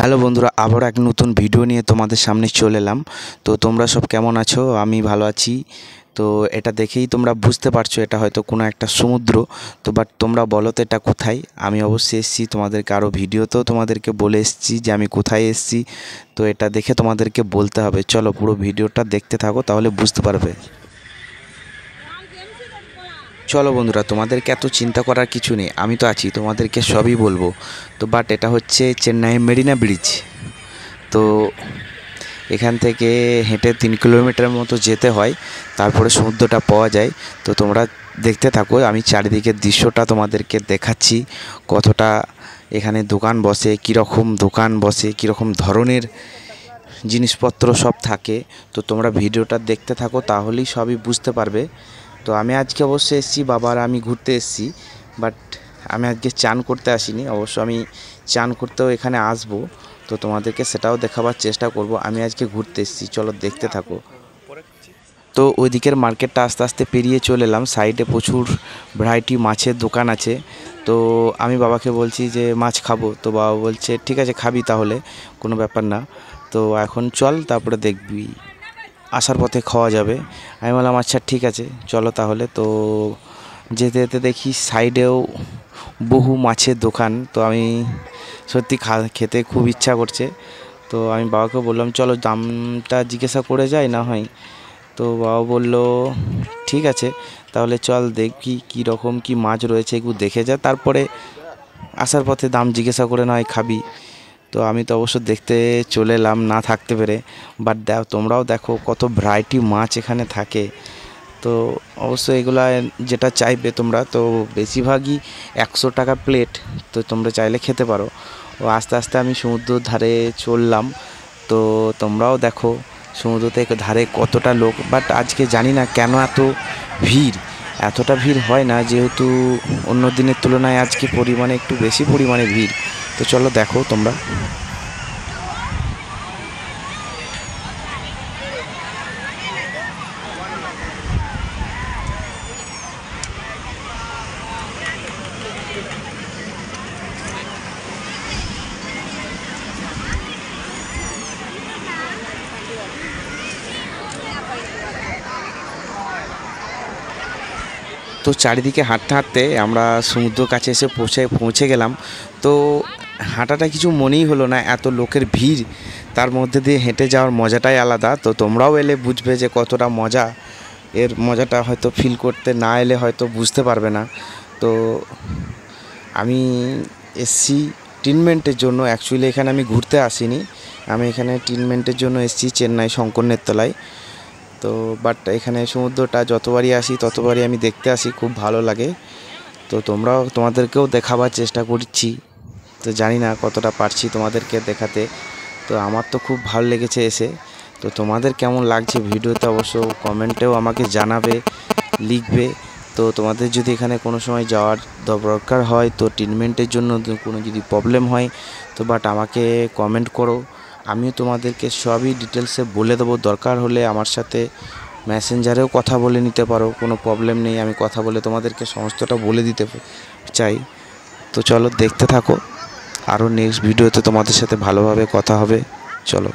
Hello বন্ধুরা, আবার এক নতুন ভিডিও নিয়ে তোমাদের সামনে চলে এলাম। তো তোমরা সব কেমন আছো? আমি ভালো আছি। তো এটা দেখেই তোমরা বুঝতে পারছো এটা হয়তো কোনো একটা সমুদ্র। তো বাট তোমরা বলো তো এটা কোথায়? আমি অবশ্যই এসেছি, তোমাদেরকে আরও ভিডিওতেও তোমাদেরকে বলে এসেছি যে আমি কোথায় এসেছি। তো এটা দেখে তোমাদেরকে বলতে হবে। চলো পুরো ভিডিওটা দেখতে থাকো, তাহলে বুঝতে পারবে। চলো বন্ধুরা, তোমাদেরকে এত চিন্তা করার কিছু নেই, আমি তো আছি, তোমাদেরকে সবই বলবো। তো বাট এটা হচ্ছে চেন্নাই মেরিনা ব্রিজ। তো এখান থেকে হেঁটে 3 কিলোমিটার মতো যেতে হয়, তারপরে সমুদ্রটা পাওয়া যায়। তো তোমরা দেখতে থাকো, আমি চারিদিকের দৃশ্যটা তোমাদেরকে দেখাচ্ছি। কতটা এখানে দোকান বসে, কীরকম দোকান বসে, কীরকম ধরনের জিনিসপত্র সব থাকে। তো তোমরা ভিডিওটা দেখতে থাকো, তাহলেই সবই বুঝতে পারবে। তো আমি আজকে অবশ্যই এসেছি, বাবার আমি ঘুরতে এসেছি। বাট আমি আজকে চান করতে আসিনি, অবশ্য আমি চান করতেও এখানে আসবো। তো তোমাদেরকে সেটাও দেখাবার চেষ্টা করব। আমি আজকে ঘুরতে এসেছি, চলো দেখতে থাকো। তো ওই দিকের মার্কেটটা আস্তে আস্তে পেরিয়ে চলে এলাম। সাইডে প্রচুর ভ্যারাইটি মাছের দোকান আছে। তো আমি বাবাকে বলছি যে মাছ খাবো, তো বাবা বলছে ঠিক আছে খাবি তাহলে, কোনো ব্যাপার না। তো এখন চল, তারপরে দেখবি, আসার পথে খাওয়া যাবে। আমি বললাম আচ্ছা ঠিক আছে চলো তাহলে। তো যেতে যেতে দেখি সাইডেও বহু মাছের দোকান। তো আমি সত্যি খেতে খুব ইচ্ছা করছে। তো আমি বাবাকে বললাম চলো দামটা জিজ্ঞাসা করে যাই না হয়। তো বাবা বলল ঠিক আছে তাহলে চল দেখি কী রকম কী মাছ রয়েছে, একটু দেখে যা, তারপরে আসার পথে দাম জিজ্ঞাসা করে না হয় খাবি। তো আমি তো অবশ্য দেখতে চলে এলাম না থাকতে পেরে। বাট তোমরাও দেখো কত ভ্যারাইটি মাছ এখানে থাকে। তো অবশ্যই এগুলা যেটা চাইবে তোমরা, তো বেশিরভাগই 100 টাকা প্লেট। তো তোমরা চাইলে খেতে পারো। ও আস্তে আস্তে আমি সমুদ্রের ধারে চললাম। তো তোমরাও দেখো সমুদ্র থেকে ধারে কতটা লোক। বাট আজকে জানি না কেন এত ভিড়। এতটা ভিড় হয় না, যেহেতু অন্য দিনের তুলনায় আজকে পরিমাণে একটু বেশি পরিমাণে ভিড়। তো চলো দেখো তোমরা। তো চারিদিকে হাঁটতে হাঁটতে আমরা সমুদ্রের কাছে এসে পৌঁছে গেলাম। তো হাঁটাটা কিছু মনেই হলো না, এত লোকের ভিড়, তার মধ্যে দিয়ে হেঁটে যাওয়ার মজাটাই আলাদা। তো তোমরাও এলে বুঝবে যে কতটা মজা। এর মজাটা হয়তো ফিল করতে না এলে হয়তো বুঝতে পারবে না। তো আমি এসছি ট্রিটমেন্টের জন্য, অ্যাকচুয়ালি এখানে আমি ঘুরতে আসিনি, আমি এখানে ট্রিটমেন্টের জন্য এসেছি চেন্নাই শঙ্করনের তলায়। তো বাট এখানে সমুদ্রটা যতবারই আসি ততবারই আমি দেখতে আসি, খুব ভালো লাগে। তো তোমাদেরকেও দেখাবার চেষ্টা করছি। তো জানি না কতটা পারছি তোমাদেরকে দেখাতে। তো আমার তো খুব ভালো লেগেছে এসে। তো তোমাদের কেমন লাগছে ভিডিওতে অবশ্য কমেন্টেও আমাকে জানাবে, লিখবে। তো তোমাদের যদি এখানে কোনো সময় যাওয়ার দরকার হয়, তো ট্রিটমেন্টের জন্য কোনো যদি প্রবলেম হয়, তো বাট আমাকে কমেন্ট করো, আমিও তোমাদেরকে সবই ডিটেলসে বলে দেবো। দরকার হলে আমার সাথে মেসেঞ্জারেও কথা বলে নিতে পারো, কোনো প্রবলেম নেই, আমি কথা বলে তোমাদেরকে সমস্তটা বলে দিতে চাই। তো চলো দেখতে থাকো, আরও নেক্সট ভিডিওতে তোমাদের সাথে ভালোভাবে কথা হবে। চলো।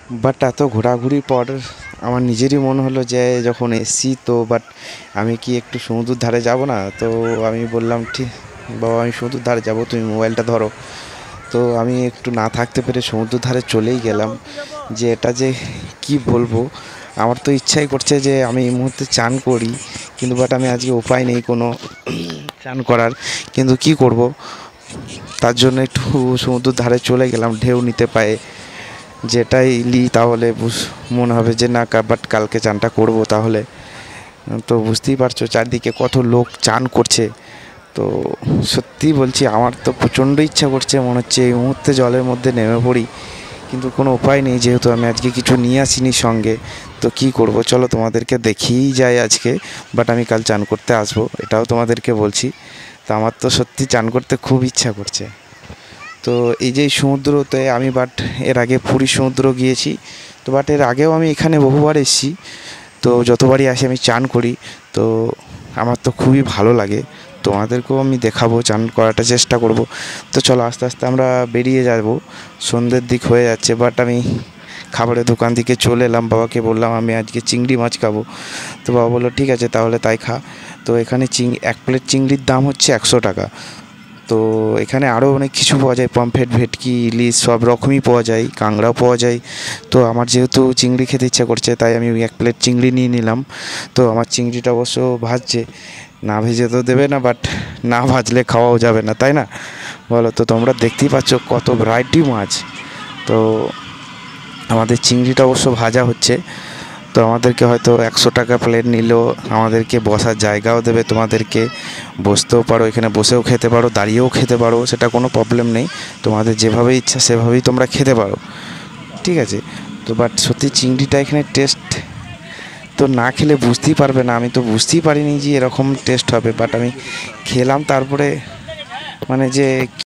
বাট এত ঘোরাঘুরির পর আমার নিজেরই মনে হলো যে যখন এসছি তো বাট আমি কি একটু সমুদ্রের ধারে যাব না? তো আমি বললাম ঠিক বাবা, আমি সমুদ্রের ধারে যাব, তুমি মোবাইলটা ধরো। তো আমি একটু না থাকতে পেরে সমুদ্রের ধারে চলেই গেলাম। যে এটা যে কি বলবো, আমার তো ইচ্ছাই করছে যে আমি এই মুহূর্তে চান করি, কিন্তু বাট আমি আজকে উপায় নেই কোনো চান করার। কিন্তু কি করব, তার জন্য একটু সমুদ্রের ধারে চলে গেলাম ঢেউ নিতে পায়ে। যেটাই নিই তাহলে মনে হবে যে না, বাট কালকে চানটা করব তাহলে। তো বুঝতেই পারছো চারদিকে কত লোক চান করছে। তো সত্যি বলছি, আমার তো প্রচণ্ড ইচ্ছা করছে, মনে হচ্ছে এই মুহূর্তে জলের মধ্যে নেমে পড়ি, কিন্তু কোনো উপায় নেই যেহেতু আমি আজকে কিছু নিয়ে আসিনি সঙ্গে। তো কি করব, চলো তোমাদেরকে দেখিয়েই যাই আজকে। বাট আমি কাল চান করতে আসবো, এটাও তোমাদেরকে বলছি। তো আমার তো সত্যি চান করতে খুব ইচ্ছা করছে। তো এই যে সমুদ্রতে আমি বাট এর আগে পুরী সমুদ্র গিয়েছি, তো বাট এর আগেও আমি এখানে বহুবার এসেছি। তো যতবারই আসি আমি চান করি, তো আমার তো খুবই ভালো লাগে। তোমাদেরকেও আমি দেখাবো, চান করাটা চেষ্টা করব। তো চলো আস্তে আস্তে আমরা বেরিয়ে যাব, সন্ধ্যের দিক হয়ে যাচ্ছে। বাট আমি খাবারের দোকান থেকে চলে এলাম, বাবাকে বললাম আমি আজকে চিংড়ি মাছ খাবো। তো বাবা বললো ঠিক আছে তাহলে তাই খা। তো এখানে এক প্লেট চিংড়ির দাম হচ্ছে 100 টাকা। তো এখানে আরও অনেক কিছু পাওয়া যায়, পমফ্রেট, ভেটকি, ইলিশ সব রকমই পাওয়া যায়, কাঁকড়াও পাওয়া যায়। তো আমার যেহেতু চিংড়ি খেতে ইচ্ছা করছে তাই আমি এক প্লেট চিংড়ি নিয়ে নিলাম। তো আমার চিংড়িটা অবশ্য ভাজছে, না ভেজে তো দেবে না, বাট না ভাজলে খাওয়াও যাবে না, তাই না বলো? তো তোমরা দেখতেই পাচ্ছ কত ভ্যারাইটি মাছ। তো আমাদের চিংড়িটা অবশ্য ভাজা হচ্ছে। তো আমাদেরকে হয়তো 100 টাকা প্লেট নিলেও আমাদেরকে বসার জায়গাও দেবে, তোমাদেরকে বসতেও পারো, এখানে বসেও খেতে পারো, দাঁড়িয়েও খেতে পারো, সেটা কোনো প্রবলেম নেই। তোমাদের যেভাবে ইচ্ছা সেভাবেই তোমরা খেতে পারো, ঠিক আছে? তো বাট সত্যি চিংড়িটা এখানে টেস্ট তো না খেলে বুঝতেই পারবে না, আমি তো বুঝতেই পারিনি যে এরকম টেস্ট হবে। বাট আমি খেলাম তারপরে, মানে যে